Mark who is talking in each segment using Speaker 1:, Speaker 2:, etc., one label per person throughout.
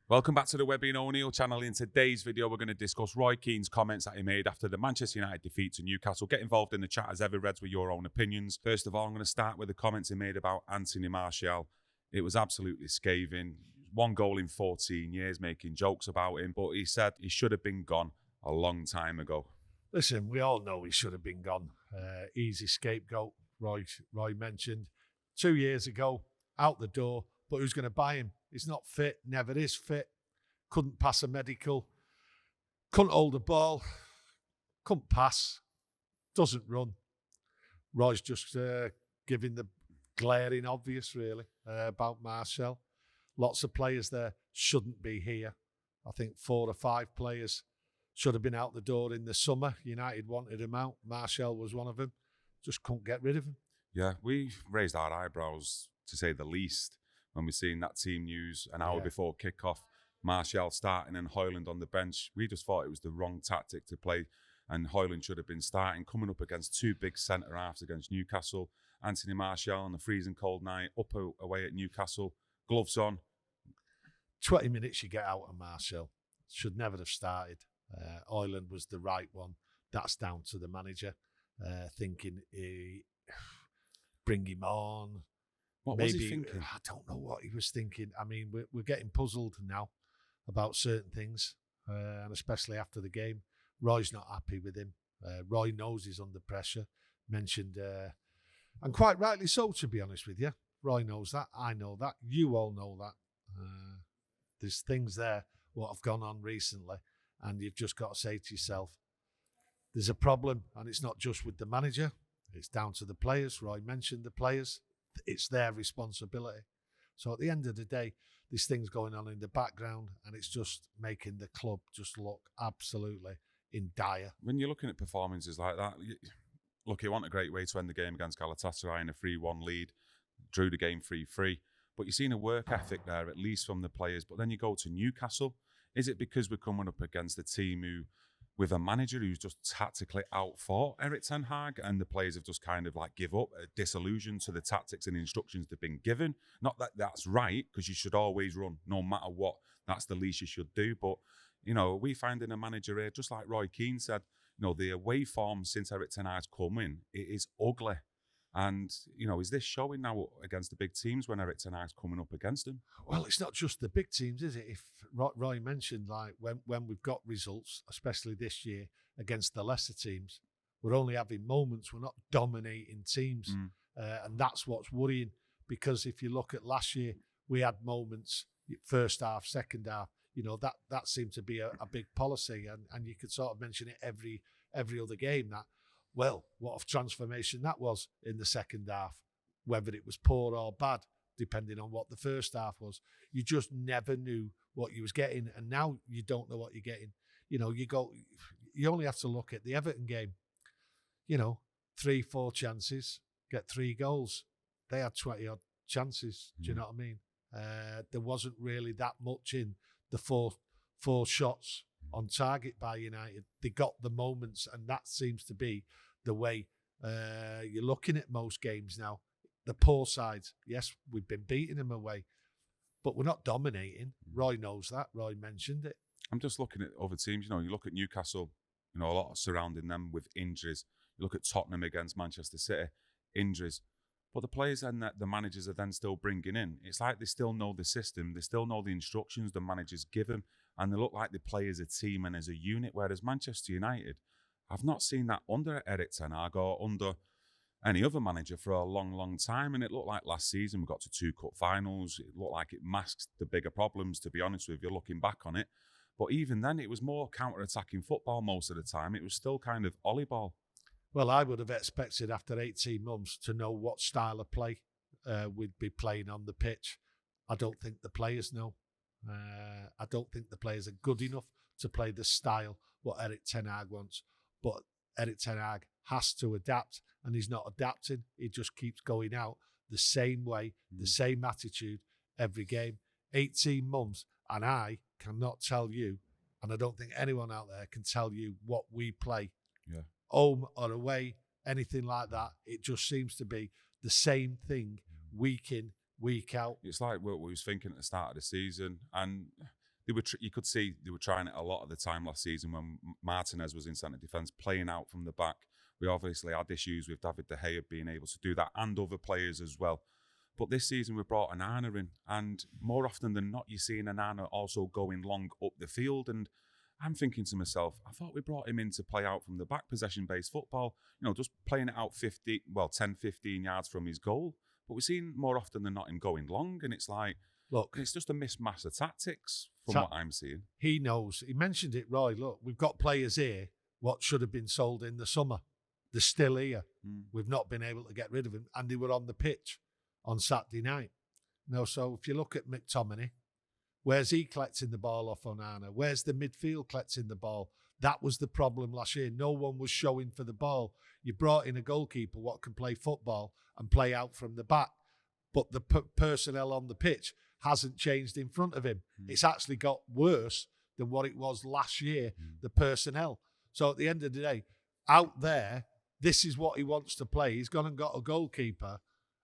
Speaker 1: Welcome back to the Webby O'Neill channel. In today's video, we're going to discuss Roy Keane's comments that he made after the Manchester United defeat to Newcastle. Get involved in the chat as ever, Reds, with your own opinions. First of all, I'm going to start with the comments he made about Anthony Martial. It was absolutely scathing. 1 goal in 14 years, making jokes about him. But he said he should have been gone a long time ago.
Speaker 2: Listen, we all know he should have been gone. Easy scapegoat, Roy mentioned. 2 years ago, out the door. But who's going to buy him? He's not fit, never is fit. Couldn't pass a medical. Couldn't hold a ball. Couldn't pass. Doesn't run. Roy's just giving the glaring obvious, really, about Martial. Lots of players there shouldn't be here. I think 4 or 5 players should have been out the door in the summer. United wanted him out. Martial was one of them. Just couldn't get rid of him.
Speaker 1: Yeah, we raised our eyebrows, to say the least, when we seen that team news an hour before kickoff. Martial starting and Højlund on the bench. We just thought it was the wrong tactic to play, and Højlund should have been starting, coming up against 2 big centre-halves against Newcastle. Anthony Martial on the freezing cold night, up away at Newcastle, gloves on.
Speaker 2: 20 minutes you get out of Martial. Should never have started. Højlund was the right one. That's down to the manager, thinking bring him on.
Speaker 1: What was he thinking?
Speaker 2: I don't know what he was thinking. I mean, we're getting puzzled now about certain things, and especially after the game. Roy's not happy with him. Roy knows he's under pressure. Mentioned, and quite rightly so, to be honest with you. Roy knows that. I know that. You all know that. There's things there what have gone on recently, and you've just got to say to yourself, there's a problem, and it's not just with the manager. It's down to the players. Roy mentioned the players. It's their responsibility. So at the end of the day, there's things going on in the background, and it's just making the club just look absolutely in dire.
Speaker 1: When you're looking at performances like that, look, it wasn't a great way to end the game against Galatasaray in a 3-1 lead, drew the game 3-3. But you've seen a work ethic there, at least from the players. But then you go to Newcastle. Is it because we're coming up against a team who, with a manager who's just tactically outfought Erik ten Hag, and the players have just kind of like give up, disillusioned to the tactics and instructions they've been given? Not that that's right, because you should always run no matter what. That's the least you should do. But, you know, we finding a manager here, just like Roy Keane said, you know, the away form since Erik ten Hag's come in, it is ugly. And, you know, is this showing now against the big teams when Erik ten Hag's coming up against them?
Speaker 2: Well, it's not just the big teams, is it? If Roy mentioned, like, when we've got results, especially this year, against the lesser teams, we're only having moments. We're not dominating teams. And that's what's worrying, because if you look at last year, we had moments, first half, second half, you know, that seemed to be a big policy. And you could sort of mention it every other game, that, well, what a transformation that was in the second half, whether it was poor or bad, depending on what the first half was. You just never knew what you was getting, and now you don't know what you're getting. You know, you only have to look at the Everton game. You know, 3-4 chances, get 3 goals. They had 20-odd chances, do you know what I mean? There wasn't really that much in the four shots on target by United. They got the moments, and that seems to be the way you're looking at most games now. The poor sides, yes, we've been beating them away, but we're not dominating. Roy knows that. Roy mentioned it.
Speaker 1: I'm just looking at other teams. You know, you look at Newcastle, you know, a lot surrounding them with injuries. You look at Tottenham against Manchester City, injuries. But the players and the managers are then still bringing in. It's like they still know the system. They still know the instructions the managers give them. And they look like they play as a team and as a unit. Whereas Manchester United, I've not seen that under Erik ten Hag or under any other manager for a long, long time. And it looked like last season we got to 2 cup finals. It looked like it masked the bigger problems, to be honest with you, looking back on it. But even then, it was more counter-attacking football most of the time. It was still kind of volleyball.
Speaker 2: Well, I would have expected after 18 months to know what style of play we'd be playing on the pitch. I don't think the players know. I don't think the players are good enough to play the style what Erik ten Hag wants. But Erik ten Hag has to adapt, and he's not adapting. He just keeps going out the same way, the same attitude every game. 18 months, and I cannot tell you, and I don't think anyone out there can tell you what we play.
Speaker 1: Yeah.
Speaker 2: Home or away, anything like that. It just seems to be the same thing week in, week out.
Speaker 1: It's like what we was thinking at the start of the season. And you could see they were trying it a lot of the time last season when Martinez was in centre defence, playing out from the back. We obviously had issues with David De Gea being able to do that and other players as well. But this season we brought Onana in, and more often than not, you're seeing Onana also going long up the field. And I'm thinking to myself, I thought we brought him in to play out from the back, possession-based football, just playing it out 10, 15 yards from his goal. But we're seeing more often than not him going long, and it's like, look, it's just a mismatch of tactics from what I'm seeing.
Speaker 2: He knows. He mentioned it, Roy. Look, we've got players here, what should have been sold in the summer. They're still here. We've not been able to get rid of him, and they were on the pitch on Saturday night. So if you look at McTominay, where's he collecting the ball off Onana? Where's the midfield collecting the ball? That was the problem last year. No one was showing for the ball. You brought in a goalkeeper what can play football and play out from the back, but the personnel on the pitch hasn't changed in front of him. It's actually got worse than what it was last year, the personnel. So at the end of the day, out there, this is what he wants to play. He's gone and got a goalkeeper,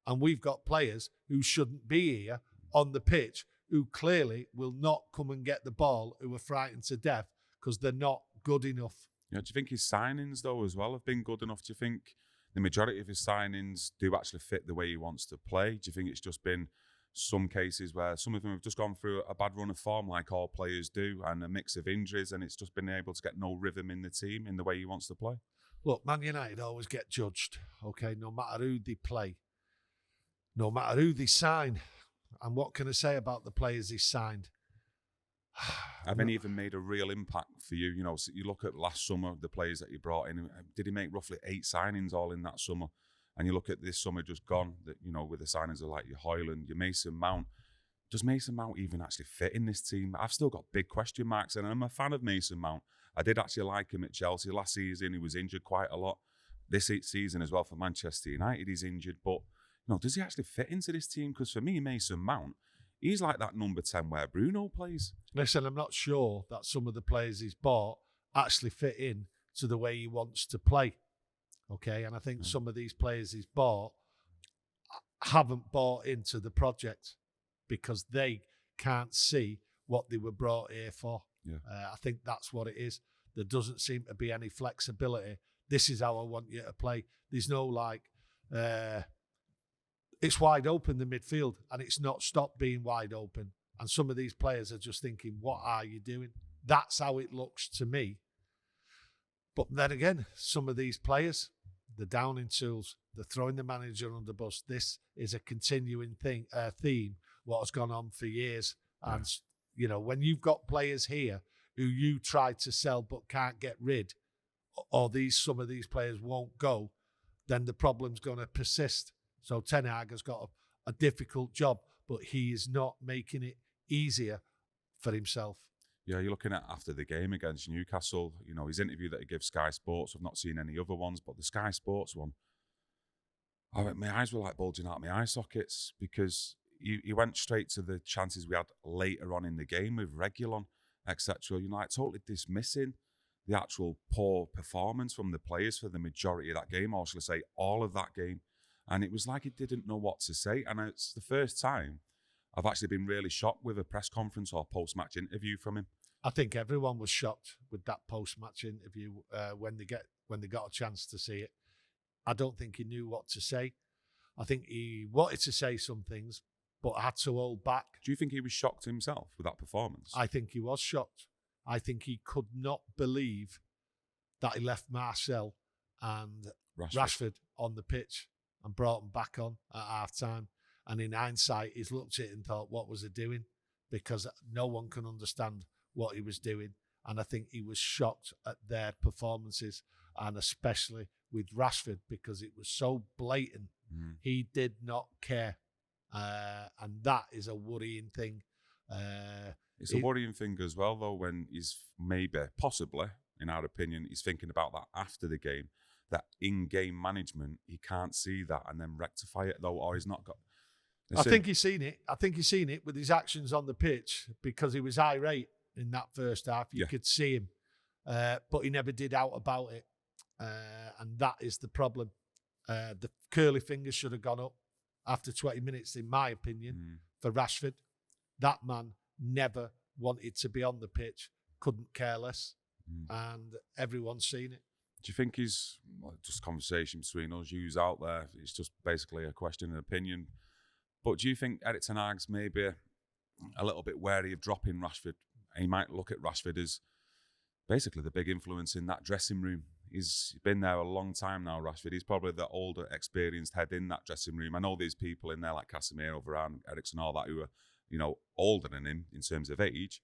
Speaker 2: and we've got players who shouldn't be here on the pitch, who clearly will not come and get the ball, who are frightened to death because they're not good enough.
Speaker 1: Yeah, do you think his signings, though, as well, have been good enough? Do you think the majority of his signings do actually fit the way he wants to play? Do you think it's just been some cases where some of them have just gone through a bad run of form like all players do, and a mix of injuries, and it's just been able to get no rhythm in the team in the way he wants to play?
Speaker 2: Look, Man United always get judged, okay, no matter who they play, no matter who they sign. And what can I say about the players he signed?
Speaker 1: Have any even made a real impact for you? So you look at last summer, the players that he brought in, did he make roughly 8 signings all in that summer? And you look at this summer just gone, with the signings of like your Højlund, your Mason Mount. Does Mason Mount even actually fit in this team? I've still got big question marks, and I'm a fan of Mason Mount. I did actually like him at Chelsea. Last season, he was injured quite a lot. This season as well for Manchester United, he's injured. But, does he actually fit into this team? Because for me, Mason Mount, he's like that number 10 where Bruno plays.
Speaker 2: Listen, I'm not sure that some of the players he's bought actually fit in to the way he wants to play. Okay, and I think some of these players he's bought haven't bought into the project because they can't see what they were brought here for.
Speaker 1: Yeah.
Speaker 2: I think that's what it is. There doesn't seem to be any flexibility. This is how I want you to play. There's no it's wide open, the midfield, and it's not stopped being wide open. And some of these players are just thinking, what are you doing? That's how it looks to me. But then again, some of these players, the downing tools, they're throwing the manager under the bus. This is a continuing theme, what has gone on for years. Yeah. And, when you've got players here who you try to sell but can't get rid, or some of these players won't go, then the problem's going to persist. So Ten Hag has got a difficult job, but he is not making it easier for himself.
Speaker 1: Yeah, you're looking at after the game against Newcastle, his interview that he gives Sky Sports. I've not seen any other ones, but the Sky Sports one, my eyes were like bulging out my eye sockets because he went straight to the chances we had later on in the game with Reguilon, etc. Totally dismissing the actual poor performance from the players for the majority of that game, or should I say all of that game. And it was like he didn't know what to say. And it's the first time I've actually been really shocked with a press conference or post-match interview from him.
Speaker 2: I think everyone was shocked with that post-match interview when they got a chance to see it. I don't think he knew what to say. I think he wanted to say some things, but had to hold back.
Speaker 1: Do you think he was shocked himself with that performance?
Speaker 2: I think he was shocked. I think he could not believe that he left Marcel and Rashford on the pitch and brought them back on at half-time. And in hindsight, he's looked at it and thought, what was he doing? Because no one can understand what he was doing. And I think he was shocked at their performances, and especially with Rashford, because it was so blatant. He did not care. And that is a worrying thing.
Speaker 1: It's a worrying thing as well, though, when he's possibly, in our opinion, he's thinking about that after the game, that in-game management, he can't see that and then rectify it, though, or he's not got...
Speaker 2: I think he's seen it. I think he's seen it with his actions on the pitch because he was irate in that first half. You could see him, but he never did out about it. And that is the problem. The curly fingers should have gone up after 20 minutes, in my opinion, for Rashford. That man never wanted to be on the pitch, couldn't care less, and everyone's seen it.
Speaker 1: Do you think he's just conversation between us, yous out there? It's just basically a question of opinion. But do you think Erik ten Hag's maybe a little bit wary of dropping Rashford? He might look at Rashford as basically the big influence in that dressing room. He's been there a long time now, Rashford. He's probably the older, experienced head in that dressing room. I know there's people in there like Casemiro, Varane, Eriksen, all that who are, older than him in terms of age.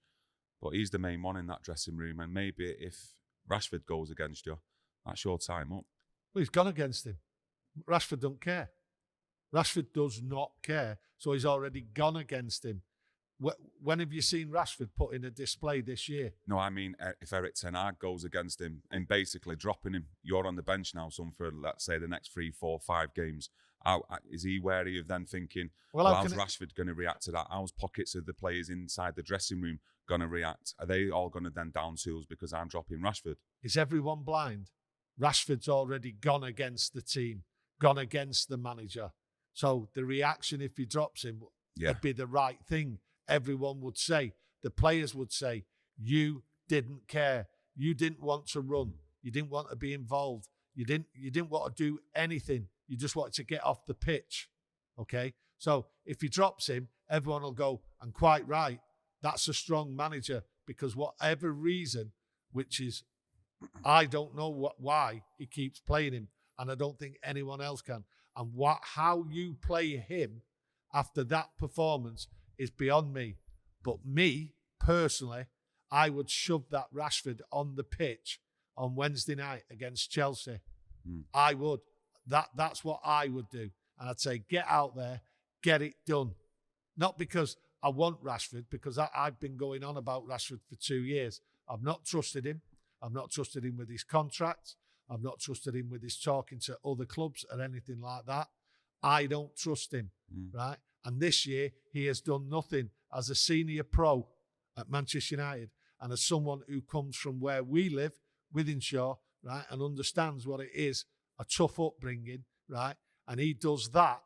Speaker 1: But he's the main one in that dressing room. And maybe if Rashford goes against you, that's your time up.
Speaker 2: Well, he's gone against him. Rashford don't care. Rashford does not care. So he's already gone against him. When have you seen Rashford put in a display this year?
Speaker 1: No, I mean, if Erik ten Hag goes against him and basically dropping him, you're on the bench now, some for, let's say, the next 3, 4, 5 games. Is he wary of then thinking, how's Rashford going to react to that? How's pockets of the players inside the dressing room going to react? Are they all going to then down tools because I'm dropping Rashford?
Speaker 2: Is everyone blind? Rashford's already gone against the team, gone against the manager. So the reaction if he drops him would be the right thing. Everyone would say, the players would say, you didn't care. You didn't want to run. You didn't want to be involved. You didn't want to do anything. You just wanted to get off the pitch. Okay? So if he drops him, everyone will go, and quite right, that's a strong manager, because whatever reason, which is, I don't know why he keeps playing him, and I don't think anyone else can. And how you play him after that performance is beyond me. But me, personally, I would shove that Rashford on the pitch on Wednesday night against Chelsea. I would. That's what I would do. And I'd say, get out there, get it done. Not because I want Rashford, because I've been going on about Rashford for 2 years. I've not trusted him. I've not trusted him with his contract. I've not trusted him with his talking to other clubs or anything like that. I don't trust him, right? And this year, he has done nothing as a senior pro at Manchester United and as someone who comes from where we live, Wythenshawe, right, and understands what it is, a tough upbringing, right? And he does that,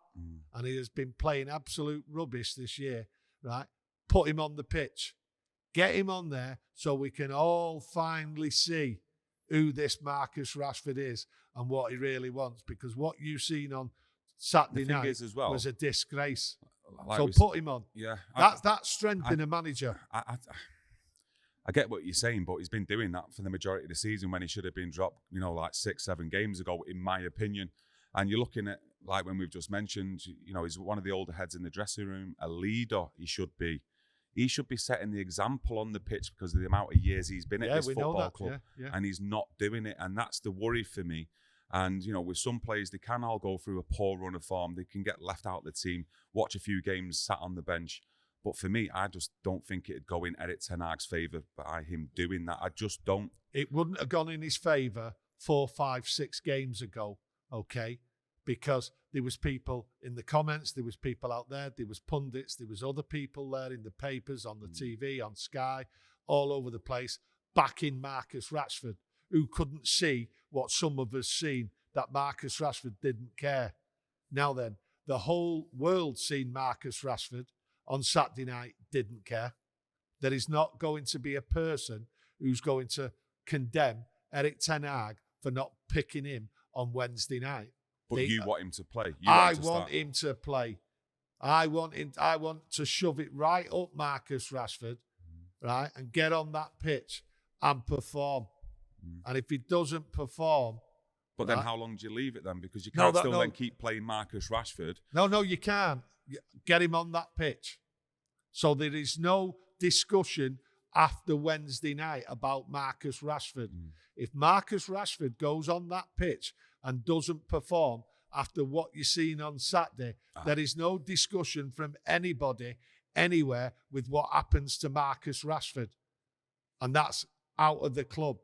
Speaker 2: and he has been playing absolute rubbish this year, right? Put him on the pitch. Get him on there so we can all finally see who this Marcus Rashford is and what he really wants. Because what you've seen on Saturday night was a disgrace. So put him on.
Speaker 1: Yeah,
Speaker 2: That's strength in a manager.
Speaker 1: I get what you're saying, but he's been doing that for the majority of the season when he should have been dropped, like 6, 7 games ago, in my opinion. And you're looking at, like when we've just mentioned, he's one of the older heads in the dressing room, a leader he should be. He should be setting the example on the pitch because of the amount of years he's been at this football club, and he's not doing it. And that's the worry for me. And, with some players, they can all go through a poor run of form. They can get left out of the team, watch a few games, sat on the bench. But for me, I just don't think it'd go in Erik ten Hag's favour by him doing that. I just don't.
Speaker 2: It wouldn't have gone in his favour 4, 5, 6 games ago, okay? Because there was people in the comments, there was people out there was pundits, there was other people there in the papers, on the TV, on Sky, all over the place, backing Marcus Rashford, who couldn't see what some of us seen, that Marcus Rashford didn't care. Now then, the whole world seen Marcus Rashford on Saturday night, didn't care. There is not going to be a person who's going to condemn Erik ten Hag for not picking him on Wednesday night.
Speaker 1: But you want him to play.
Speaker 2: I want him to play. I want to shove it right up Marcus Rashford, right, and get on that pitch and perform. And if he doesn't perform...
Speaker 1: But then how long do you leave it then? Because you can't then keep playing Marcus Rashford.
Speaker 2: No, you can't. Get him on that pitch. So there is no discussion after Wednesday night about Marcus Rashford. If Marcus Rashford goes on that pitch and doesn't perform after what you've seen on Saturday, there is no discussion from anybody anywhere with what happens to Marcus Rashford. And that's out of the club.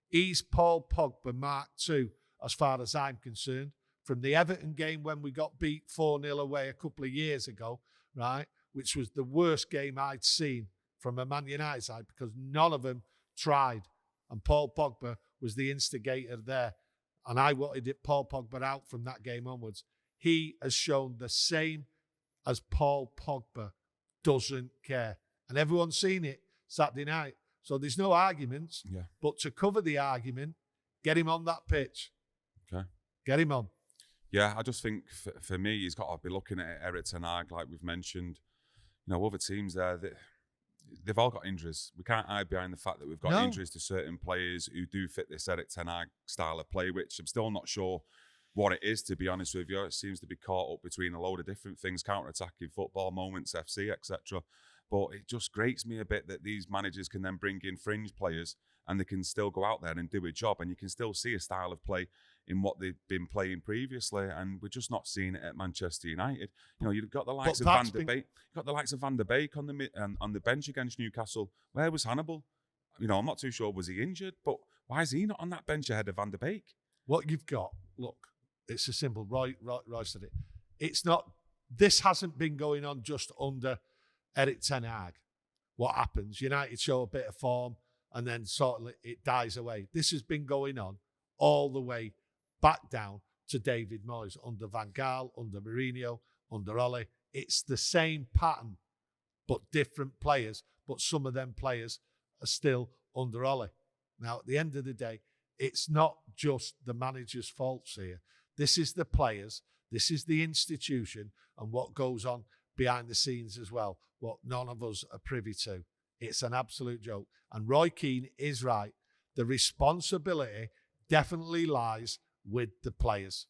Speaker 2: He's Paul Pogba Mark II, as far as I'm concerned. From the Everton game when we got beat 4-0 away a couple of years ago, right, which was the worst game I'd seen from a Man United side because none of them tried. And Paul Pogba was the instigator there. And I wanted Paul Pogba out from that game onwards. He has shown the same as Paul Pogba doesn't care. And everyone's seen it. Saturday night. So there's no arguments.
Speaker 1: Yeah.
Speaker 2: But to cover the argument, get him on that pitch.
Speaker 1: Okay.
Speaker 2: Get him on.
Speaker 1: Yeah, I just think for me, he's got to be looking at Erik ten Hag, like we've mentioned. Other teams there, they've all got injuries. We can't hide behind the fact that we've got injuries to certain players who do fit this Erik ten Hag style of play, which I'm still not sure what it is, to be honest with you. It seems to be caught up between a load of different things, counter-attacking football, moments, FC, etc. But it just grates me a bit that these managers can then bring in fringe players and they can still go out there and do a job, and you can still see a style of play in what they've been playing previously, and we're just not seeing it at Manchester United. You've got the likes of Van der Beek. You've got the likes of Van der Beek on the bench against Newcastle. Where was Hannibal? I'm not too sure. Was he injured? But why is he not on that bench ahead of Van der Beek?
Speaker 2: What you've got, look, it's a simple. Roy said it. It's not. This hasn't been going on just under Erik ten Hag. What happens? United show a bit of form, and then sort of it dies away. This has been going on all the way back down to David Moyes, under Van Gaal, under Mourinho, under Ole. It's the same pattern, but different players. But some of them players are still under Ole. Now, at the end of the day, it's not just the manager's faults here. This is the players, this is the institution, and what goes on behind the scenes as well, what none of us are privy to. It's an absolute joke. And Roy Keane is right. The responsibility definitely lies with the players.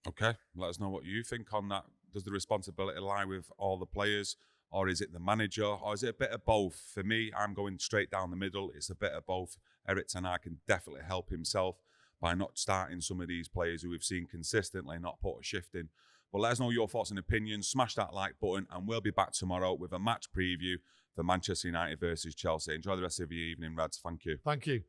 Speaker 1: Okay, let us know what you think on that. Does the responsibility lie with all the players, or is it the manager, or is it a bit of both? For me, I'm going straight down the middle. It's a bit of both. Erik ten Hag can definitely help himself by not starting some of these players who we've seen consistently not put a shift in. But let us know your thoughts and opinions. Smash that like button, and we'll be back tomorrow with a match preview for Manchester United versus Chelsea. Enjoy the rest of your evening, Rads. Thank you.
Speaker 2: Thank you.